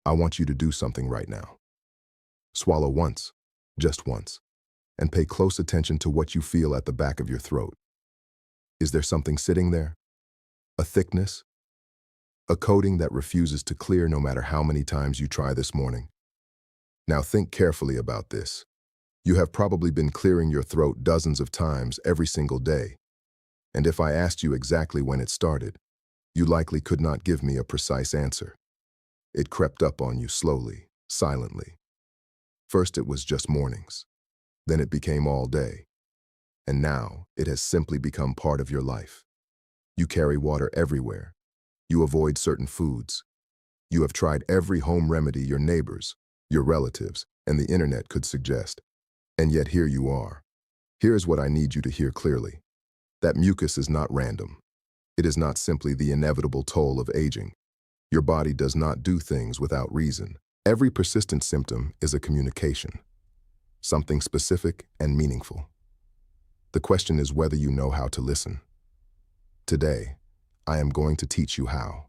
I want you to do something right now. Swallow once, just once, and pay close attention to what you feel at the back of your throat. Is there something sitting there? A thickness? A coating that refuses to clear no matter how many times you try this morning? Now think carefully about this. You have probably been clearing your throat dozens of times every single day. And if I asked you exactly when it started, you likely could not give me a precise answer. It crept up on you slowly, silently. First it was just mornings. Then it became all day. And now it has simply become part of your life. You carry water everywhere. You avoid certain foods. You have tried every home remedy your neighbors, your relatives, and the internet could suggest. And yet here you are. Here is what I need you to hear clearly. That mucus is not random. It is not simply the inevitable toll of aging. Your body does not do things without reason. Every persistent symptom is a communication, something specific and meaningful. The question is whether you know how to listen. Today, I am going to teach you how.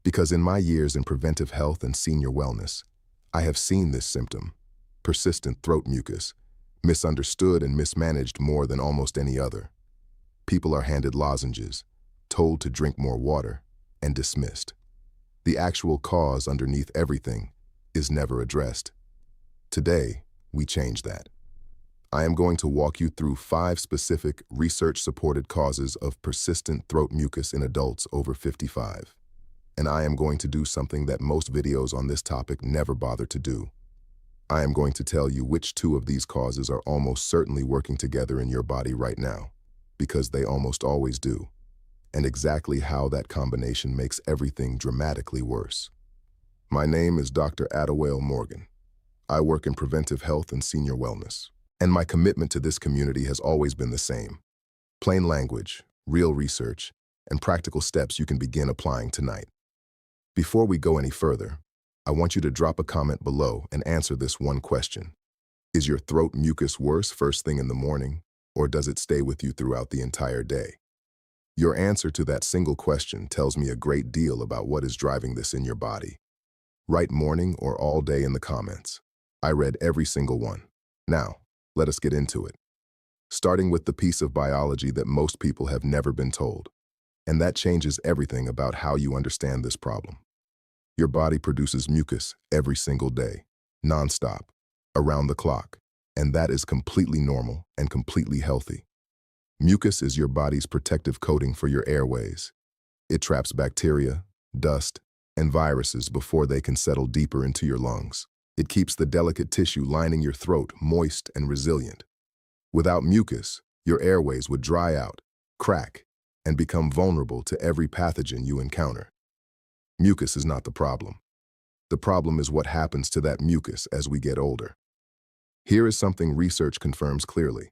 Because in my years in preventive health and senior wellness, I have seen this symptom, persistent throat mucus, misunderstood and mismanaged more than almost any other. People are handed lozenges, told to drink more water, and dismissed. The actual cause underneath everything is never addressed. Today, we change that. I am going to walk you through 5 specific research-supported causes of persistent throat mucus in adults over 55. And I am going to do something that most videos on this topic never bother to do. I am going to tell you which 2 of these causes are almost certainly working together in your body right now, because they almost always do, and exactly how that combination makes everything dramatically worse. My name is Dr. Adewale Morgan. I work in preventive health and senior wellness, and my commitment to this community has always been the same. Plain language, real research, and practical steps you can begin applying tonight. Before we go any further, I want you to drop a comment below and answer this one question. Is your throat mucus worse first thing in the morning, or does it stay with you throughout the entire day? Your answer to that single question tells me a great deal about what is driving this in your body. Write morning or all day in the comments. I read every single one. Now, let us get into it. Starting with the piece of biology that most people have never been told. And that changes everything about how you understand this problem. Your body produces mucus every single day, nonstop, around the clock, and that is completely normal and completely healthy. Mucus is your body's protective coating for your airways. It traps bacteria, dust, and viruses before they can settle deeper into your lungs. It keeps the delicate tissue lining your throat moist and resilient. Without mucus, your airways would dry out, crack, and become vulnerable to every pathogen you encounter. Mucus is not the problem. The problem is what happens to that mucus as we get older. Here is something research confirms clearly,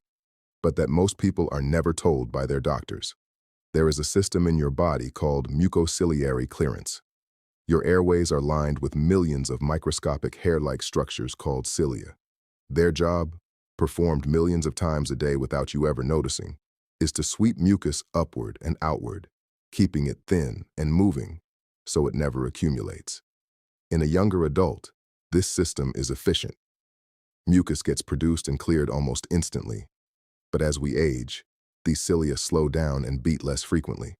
but that most people are never told by their doctors. There is a system in your body called mucociliary clearance. Your airways are lined with millions of microscopic hair-like structures called cilia. Their job, performed millions of times a day without you ever noticing, is to sweep mucus upward and outward, keeping it thin and moving so it never accumulates. In a younger adult, this system is efficient. Mucus gets produced and cleared almost instantly, but as we age, these cilia slow down and beat less frequently.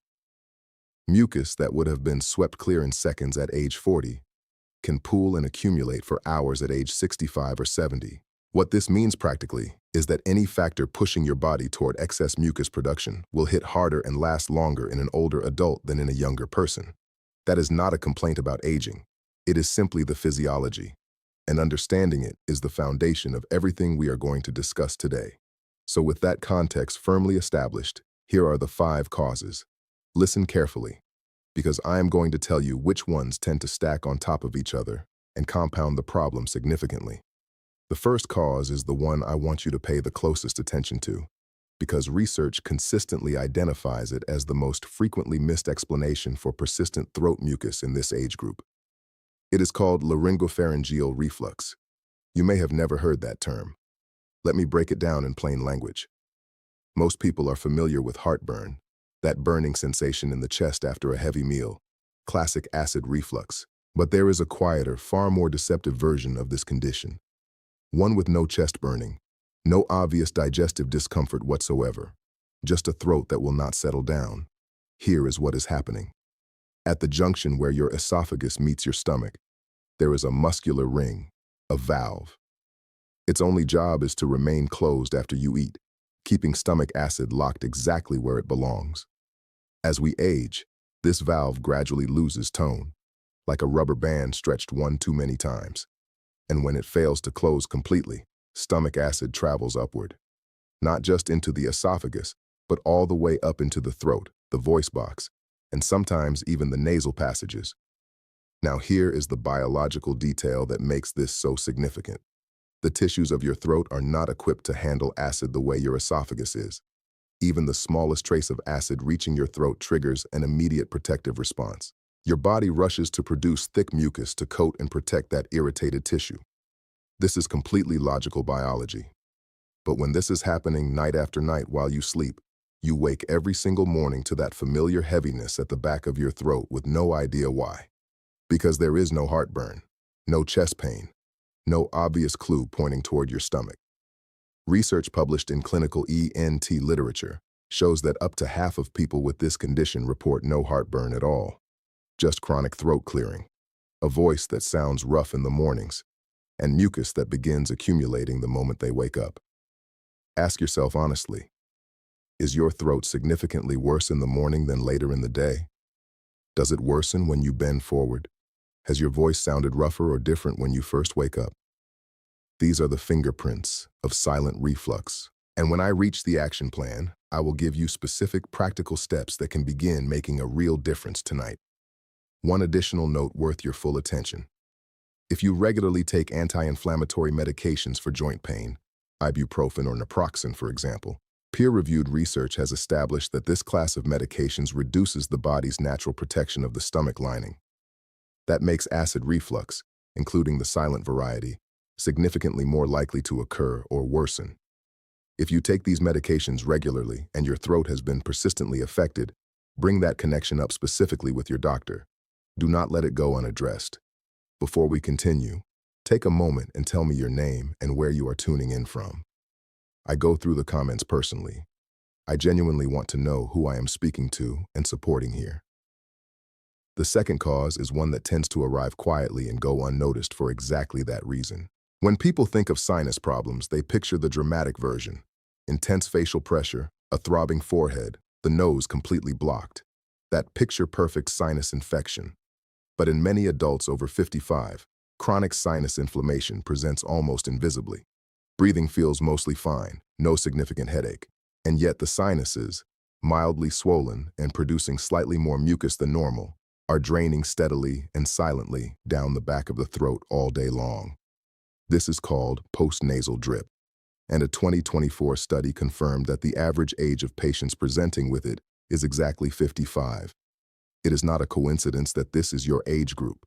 Mucus that would have been swept clear in seconds at age 40 can pool and accumulate for hours at age 65 or 70. What this means practically is that any factor pushing your body toward excess mucus production will hit harder and last longer in an older adult than in a younger person. That is not a complaint about aging. It is simply the physiology, and understanding it is the foundation of everything we are going to discuss today. So with that context firmly established, here are the 5 causes. Listen carefully, because I am going to tell you which ones tend to stack on top of each other and compound the problem significantly. The first cause is the one I want you to pay the closest attention to, because research consistently identifies it as the most frequently missed explanation for persistent throat mucus in this age group. It is called laryngopharyngeal reflux. You may have never heard that term. Let me break it down in plain language. Most people are familiar with heartburn, that burning sensation in the chest after a heavy meal, classic acid reflux, But there is a quieter, far more deceptive version of this condition. One with no chest burning, no obvious digestive discomfort whatsoever, just a throat that will not settle down. Here is what is happening. At the junction where your esophagus meets your stomach, there is a muscular ring, a valve. Its only job is to remain closed after you eat, keeping stomach acid locked exactly where it belongs. As we age, this valve gradually loses tone, like a rubber band stretched one too many times. And when it fails to close completely, stomach acid travels upward, not just into the esophagus, but all the way up into the throat, the voice box, and sometimes even the nasal passages. Now here is the biological detail that makes this so significant. The tissues of your throat are not equipped to handle acid the way your esophagus is. Even the smallest trace of acid reaching your throat triggers an immediate protective response. Your body rushes to produce thick mucus to coat and protect that irritated tissue. This is completely logical biology. But when this is happening night after night while you sleep, you wake every single morning to that familiar heaviness at the back of your throat with no idea why. Because there is no heartburn, no chest pain, no obvious clue pointing toward your stomach. Research published in clinical ENT literature shows that up to half of people with this condition report no heartburn at all, just chronic throat clearing, a voice that sounds rough in the mornings, and mucus that begins accumulating the moment they wake up. Ask yourself honestly, is your throat significantly worse in the morning than later in the day? Does it worsen when you bend forward? Has your voice sounded rougher or different when you first wake up? These are the fingerprints of silent reflux. And when I reach the action plan, I will give you specific practical steps that can begin making a real difference tonight. One additional note worth your full attention. If you regularly take anti-inflammatory medications for joint pain, ibuprofen or naproxen, for example, peer-reviewed research has established that this class of medications reduces the body's natural protection of the stomach lining. That makes acid reflux, including the silent variety, significantly more likely to occur or worsen. If you take these medications regularly and your throat has been persistently affected, bring that connection up specifically with your doctor. Do not let it go unaddressed. Before we continue, take a moment and tell me your name and where you are tuning in from. I go through the comments personally. I genuinely want to know who I am speaking to and supporting here. The second cause is one that tends to arrive quietly and go unnoticed for exactly that reason. When people think of sinus problems, they picture the dramatic version: intense facial pressure, a throbbing forehead, the nose completely blocked. That picture-perfect sinus infection. But in many adults over 55, chronic sinus inflammation presents almost invisibly. Breathing feels mostly fine, no significant headache, and yet the sinuses, mildly swollen and producing slightly more mucus than normal, are draining steadily and silently down the back of the throat all day long. This is called postnasal drip, and a 2024 study confirmed that the average age of patients presenting with it is exactly 55. It is not a coincidence that this is your age group.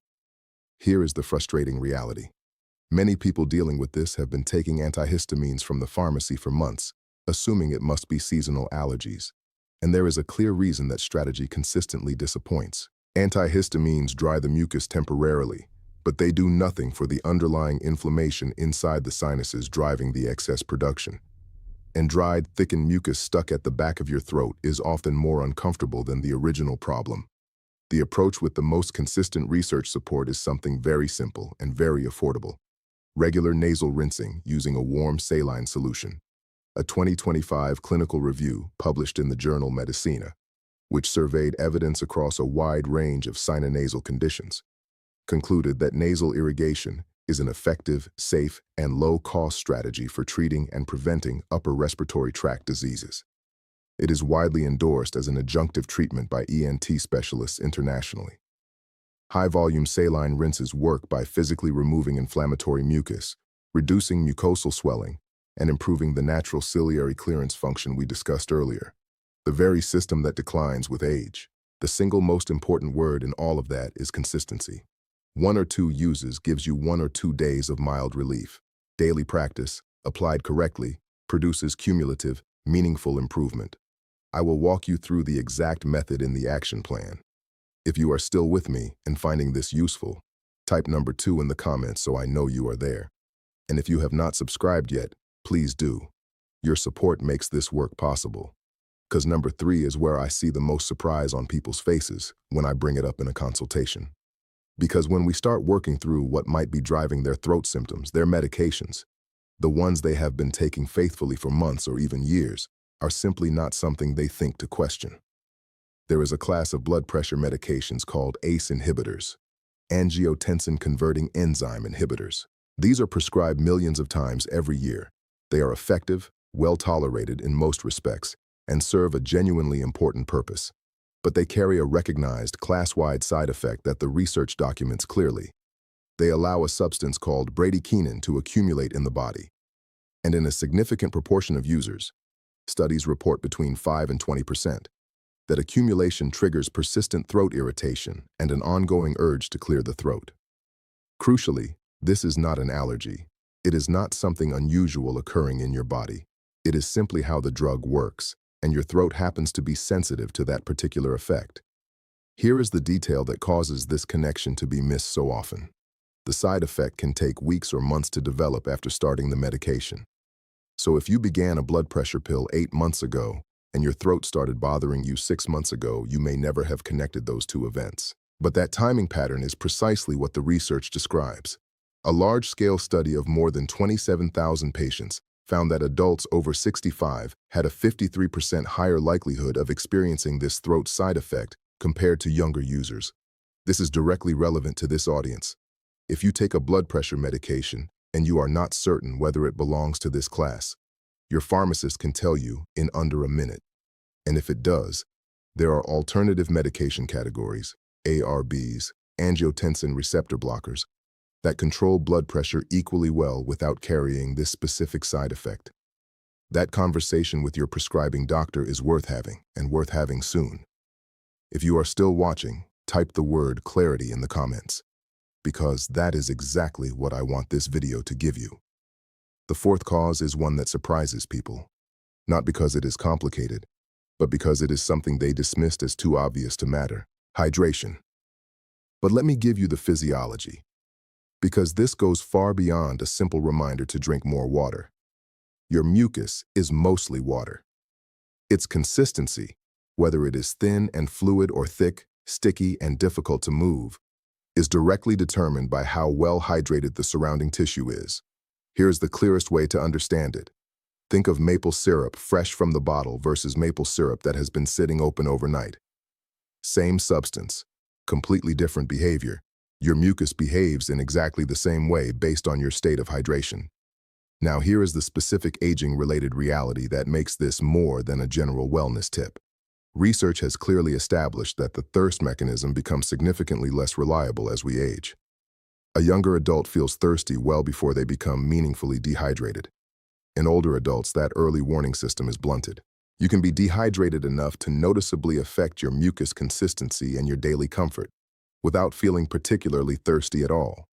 Here is the frustrating reality. Many people dealing with this have been taking antihistamines from the pharmacy for months, assuming it must be seasonal allergies. And there is a clear reason that strategy consistently disappoints. Antihistamines dry the mucus temporarily, but they do nothing for the underlying inflammation inside the sinuses driving the excess production. And dried, thickened mucus stuck at the back of your throat is often more uncomfortable than the original problem. The approach with the most consistent research support is something very simple and very affordable. Regular nasal rinsing using a warm saline solution. A 2025 clinical review published in the journal Medicina, which surveyed evidence across a wide range of sinonasal conditions, concluded that nasal irrigation is an effective, safe, and low-cost strategy for treating and preventing upper respiratory tract diseases. It is widely endorsed as an adjunctive treatment by ENT specialists internationally. High-volume saline rinses work by physically removing inflammatory mucus, reducing mucosal swelling, and improving the natural ciliary clearance function we discussed earlier. The very system that declines with age. The single most important word in all of that is consistency. 1 or 2 uses gives you 1 or 2 days of mild relief. Daily practice, applied correctly, produces cumulative, meaningful improvement. I will walk you through the exact method in the action plan. If you are still with me and finding this useful, Type number 2 in the comments so I know you are there. And if you have not subscribed yet, please do. Your support makes this work possible. Because number 3 is where I see the most surprise on people's faces when I bring it up in a consultation. Because when we start working through what might be driving their throat symptoms, their medications, the ones they have been taking faithfully for months or even years, are simply not something they think to question. There is a class of blood pressure medications called ACE inhibitors, angiotensin-converting enzyme inhibitors. These are prescribed millions of times every year. They are effective, well-tolerated in most respects, and serve a genuinely important purpose. But they carry a recognized class-wide side effect that the research documents clearly. They allow a substance called bradykinin to accumulate in the body. And in a significant proportion of users, studies report between 5 and 20%, that accumulation triggers persistent throat irritation and an ongoing urge to clear the throat. Crucially, this is not an allergy. It is not something unusual occurring in your body. It is simply how the drug works, and your throat happens to be sensitive to that particular effect. Here is the detail that causes this connection to be missed so often. The side effect can take weeks or months to develop after starting the medication. So if you began a blood pressure pill 8 months ago, and your throat started bothering you 6 months ago, you may never have connected those two events. But that timing pattern is precisely what the research describes. A large-scale study of more than 27,000 patients found that adults over 65 had a 53% higher likelihood of experiencing this throat side effect compared to younger users. This is directly relevant to this audience. If you take a blood pressure medication and you are not certain whether it belongs to this class, your pharmacist can tell you in under a minute. And if it does, there are alternative medication categories, ARBs, angiotensin receptor blockers, that control blood pressure equally well without carrying this specific side effect. That conversation with your prescribing doctor is worth having, and worth having soon. If you are still watching, type the word clarity in the comments, because that is exactly what I want this video to give you. The fourth cause is one that surprises people, not because it is complicated, but because it is something they dismissed as too obvious to matter: hydration. But let me give you the physiology, because this goes far beyond a simple reminder to drink more water. Your mucus is mostly water. Its consistency, whether it is thin and fluid or thick, sticky and difficult to move, is directly determined by how well hydrated the surrounding tissue is. Here's the clearest way to understand it. Think of maple syrup fresh from the bottle versus maple syrup that has been sitting open overnight. Same substance, completely different behavior. Your mucus behaves in exactly the same way based on your state of hydration. Now here is the specific aging-related reality that makes this more than a general wellness tip. Research has clearly established that the thirst mechanism becomes significantly less reliable as we age. A younger adult feels thirsty well before they become meaningfully dehydrated. In older adults, that early warning system is blunted. You can be dehydrated enough to noticeably affect your mucus consistency and your daily comfort, without feeling particularly thirsty at all.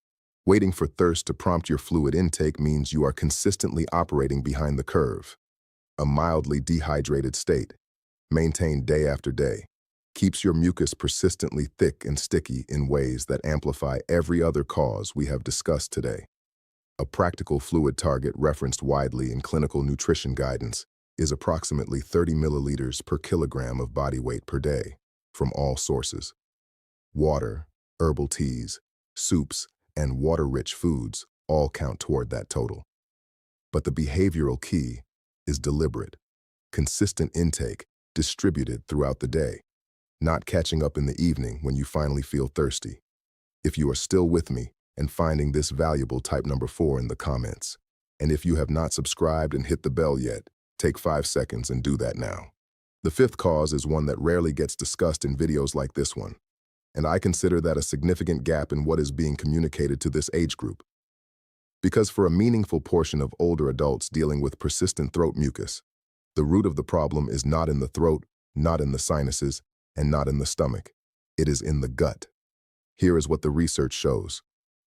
Waiting for thirst to prompt your fluid intake means you are consistently operating behind the curve. A mildly dehydrated state, maintained day after day, keeps your mucus persistently thick and sticky in ways that amplify every other cause we have discussed today. A practical fluid target referenced widely in clinical nutrition guidance is approximately 30 milliliters per kilogram of body weight per day, from all sources. Water, herbal teas, soups, and water-rich foods all count toward that total. But the behavioral key is deliberate, consistent intake distributed throughout the day, not catching up in the evening when you finally feel thirsty. If you are still with me and finding this valuable, type number 4 in the comments. And if you have not subscribed and hit the bell yet, take 5 seconds and do that now. The fifth cause is one that rarely gets discussed in videos like this one, and I consider that a significant gap in what is being communicated to this age group. Because for a meaningful portion of older adults dealing with persistent throat mucus, the root of the problem is not in the throat, not in the sinuses, and not in the stomach. It is in the gut. Here is what the research shows.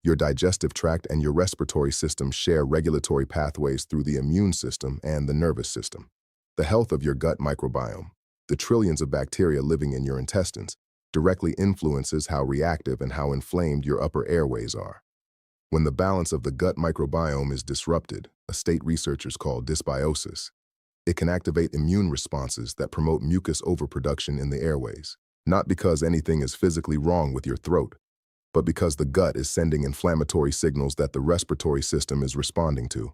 Your digestive tract and your respiratory system share regulatory pathways through the immune system and the nervous system. The health of your gut microbiome, the trillions of bacteria living in your intestines, directly influences how reactive and how inflamed your upper airways are. When the balance of the gut microbiome is disrupted, a state researchers call dysbiosis, it can activate immune responses that promote mucus overproduction in the airways, not because anything is physically wrong with your throat, but because the gut is sending inflammatory signals that the respiratory system is responding to.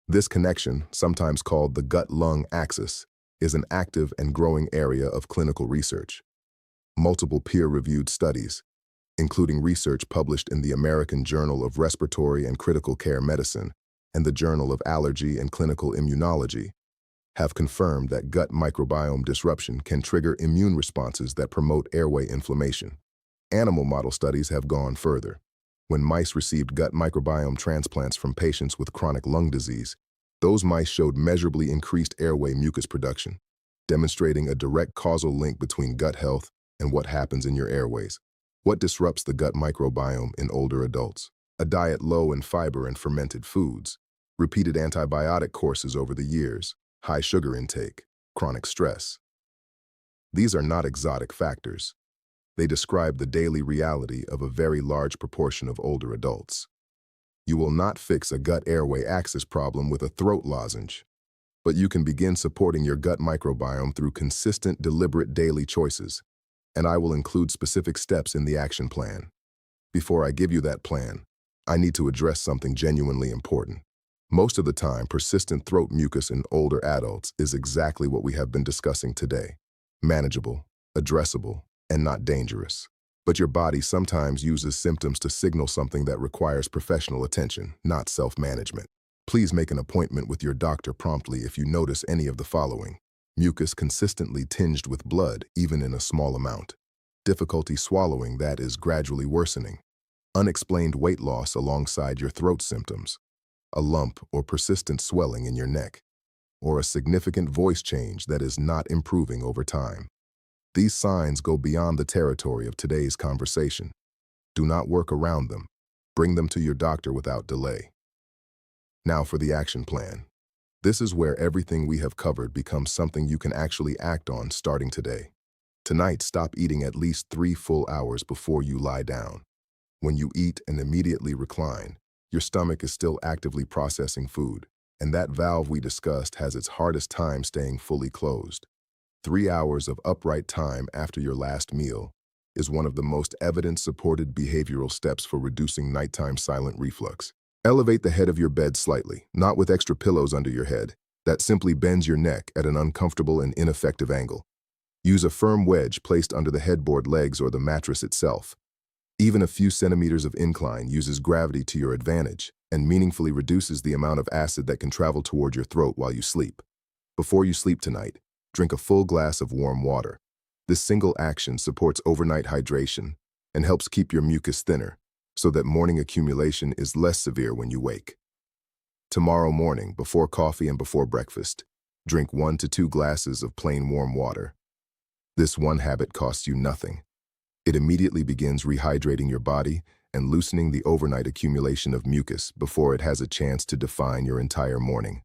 This connection, sometimes called the gut-lung axis, is an active and growing area of clinical research. Multiple peer-reviewed studies, including research published in the American Journal of Respiratory and Critical Care Medicine and the Journal of Allergy and Clinical Immunology, have confirmed that gut microbiome disruption can trigger immune responses that promote airway inflammation. Animal model studies have gone further. When mice received gut microbiome transplants from patients with chronic lung disease, those mice showed measurably increased airway mucus production, demonstrating a direct causal link between gut health and what happens in your airways. What disrupts the gut microbiome in older adults? A diet low in fiber and fermented foods, repeated antibiotic courses over the years, high sugar intake, chronic stress. These are not exotic factors. They describe the daily reality of a very large proportion of older adults. You will not fix a gut airway axis problem with a throat lozenge, but you can begin supporting your gut microbiome through consistent, deliberate daily choices, and I will include specific steps in the action plan. Before I give you that plan, I need to address something genuinely important. Most of the time, persistent throat mucus in older adults is exactly what we have been discussing today: manageable, addressable, and not dangerous. But your body sometimes uses symptoms to signal something that requires professional attention, not self-management. Please make an appointment with your doctor promptly if you notice any of the following: mucus consistently tinged with blood, even in a small amount; difficulty swallowing that is gradually worsening; unexplained weight loss alongside your throat symptoms; a lump or persistent swelling in your neck; or a significant voice change that is not improving over time. These signs go beyond the territory of today's conversation. Do not work around them. Bring them to your doctor without delay. Now for the action plan. This is where everything we have covered becomes something you can actually act on starting today. Tonight, stop eating at least 3 full hours before you lie down. When you eat and immediately recline, your stomach is still actively processing food, and that valve we discussed has its hardest time staying fully closed. 3 hours of upright time after your last meal is one of the most evidence-supported behavioral steps for reducing nighttime silent reflux. Elevate the head of your bed slightly, not with extra pillows under your head. That simply bends your neck at an uncomfortable and ineffective angle. Use a firm wedge placed under the headboard legs or the mattress itself. Even a few centimeters of incline uses gravity to your advantage and meaningfully reduces the amount of acid that can travel toward your throat while you sleep. Before you sleep tonight, drink a full glass of warm water. This single action supports overnight hydration and helps keep your mucus thinner, so that morning accumulation is less severe when you wake. Tomorrow morning, before coffee and before breakfast, drink 1 to 2 glasses of plain warm water. This one habit costs you nothing. It immediately begins rehydrating your body and loosening the overnight accumulation of mucus before it has a chance to define your entire morning.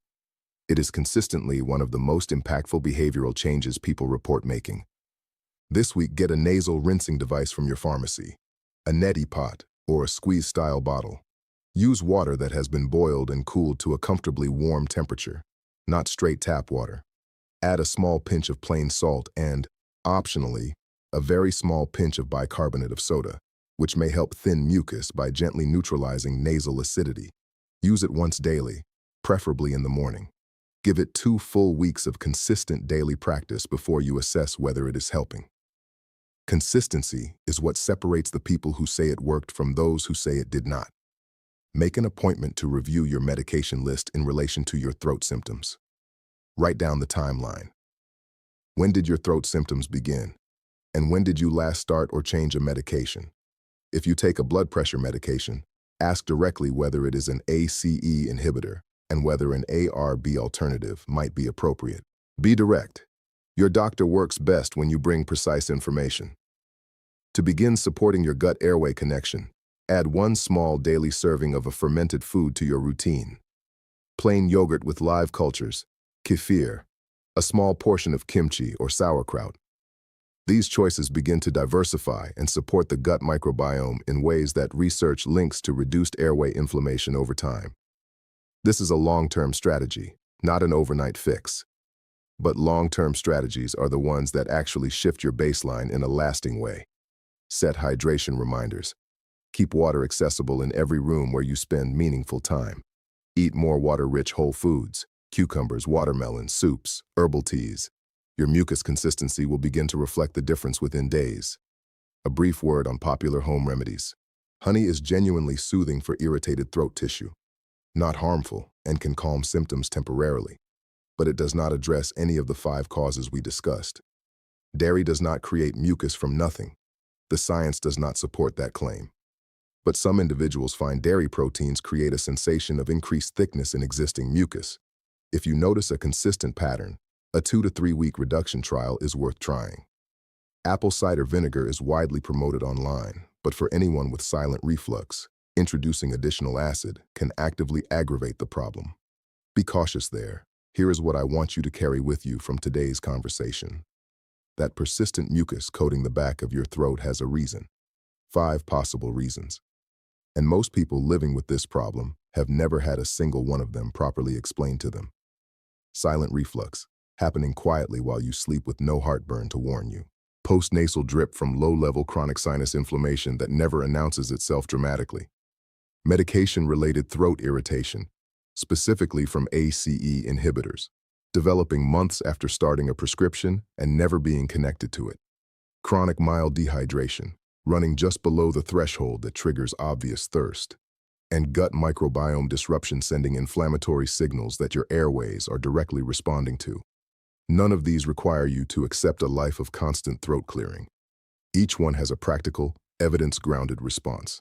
It is consistently one of the most impactful behavioral changes people report making. This week, get a nasal rinsing device from your pharmacy, a neti pot, or a squeeze-style bottle. Use water that has been boiled and cooled to a comfortably warm temperature, not straight tap water. Add a small pinch of plain salt and, optionally, a very small pinch of bicarbonate of soda, which may help thin mucus by gently neutralizing nasal acidity. Use it once daily, preferably in the morning. Give it 2 full weeks of consistent daily practice before you assess whether it is helping. Consistency is what separates the people who say it worked from those who say it did not. Make an appointment to review your medication list in relation to your throat symptoms. Write down the timeline. When did your throat symptoms begin? And when did you last start or change a medication? If you take a blood pressure medication, ask directly whether it is an ACE inhibitor and whether an ARB alternative might be appropriate. Be direct. Your doctor works best when you bring precise information. To begin supporting your gut-airway connection, add 1 small daily serving of a fermented food to your routine. Plain yogurt with live cultures, kefir, a small portion of kimchi or sauerkraut. These choices begin to diversify and support the gut microbiome in ways that research links to reduced airway inflammation over time. This is a long-term strategy, not an overnight fix. But long-term strategies are the ones that actually shift your baseline in a lasting way. Set hydration reminders. Keep water accessible in every room where you spend meaningful time. Eat more water-rich whole foods, cucumbers, watermelons, soups, herbal teas. Your mucus consistency will begin to reflect the difference within days. A brief word on popular home remedies. Honey is genuinely soothing for irritated throat tissue, not harmful, and can calm symptoms temporarily. But it does not address any of the 5 causes we discussed. Dairy does not create mucus from nothing. The science does not support that claim. But some individuals find dairy proteins create a sensation of increased thickness in existing mucus. If you notice a consistent pattern, a 2 to 3 week reduction trial is worth trying. Apple cider vinegar is widely promoted online, but for anyone with silent reflux, introducing additional acid can actively aggravate the problem. Be cautious there. Here is what I want you to carry with you from today's conversation. That persistent mucus coating the back of your throat has a reason. 5 possible reasons. And most people living with this problem have never had a single one of them properly explained to them. Silent reflux, happening quietly while you sleep with no heartburn to warn you. Postnasal drip from low-level chronic sinus inflammation that never announces itself dramatically. Medication-related throat irritation, specifically from ACE inhibitors, developing months after starting a prescription and never being connected to it. Chronic mild dehydration, running just below the threshold that triggers obvious thirst. And gut microbiome disruption sending inflammatory signals that your airways are directly responding to. None of these require you to accept a life of constant throat clearing. Each one has a practical, evidence-grounded response.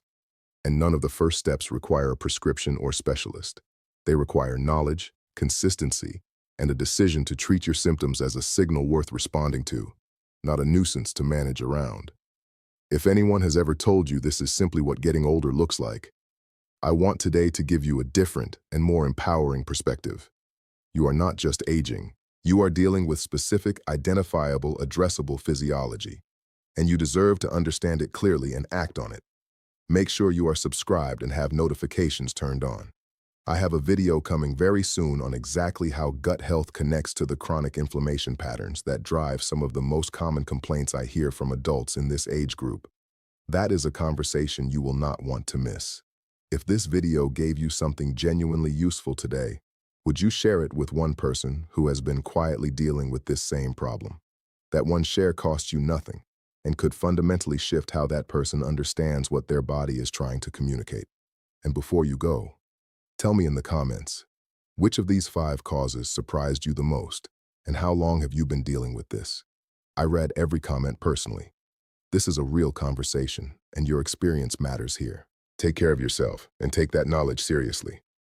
And none of the first steps require a prescription or specialist. They require knowledge, consistency, and a decision to treat your symptoms as a signal worth responding to, not a nuisance to manage around. If anyone has ever told you this is simply what getting older looks like, I want today to give you a different and more empowering perspective. You are not just aging. You are dealing with specific, identifiable, addressable physiology, and you deserve to understand it clearly and act on it. Make sure you are subscribed and have notifications turned on. I have a video coming very soon on exactly how gut health connects to the chronic inflammation patterns that drive some of the most common complaints I hear from adults in this age group. That is a conversation you will not want to miss. If this video gave you something genuinely useful today, would you share it with one person who has been quietly dealing with this same problem? That one share costs you nothing and could fundamentally shift how that person understands what their body is trying to communicate. And before you go, tell me in the comments, which of these 5 causes surprised you the most, and how long have you been dealing with this? I read every comment personally. This is a real conversation, and your experience matters here. Take care of yourself and take that knowledge seriously.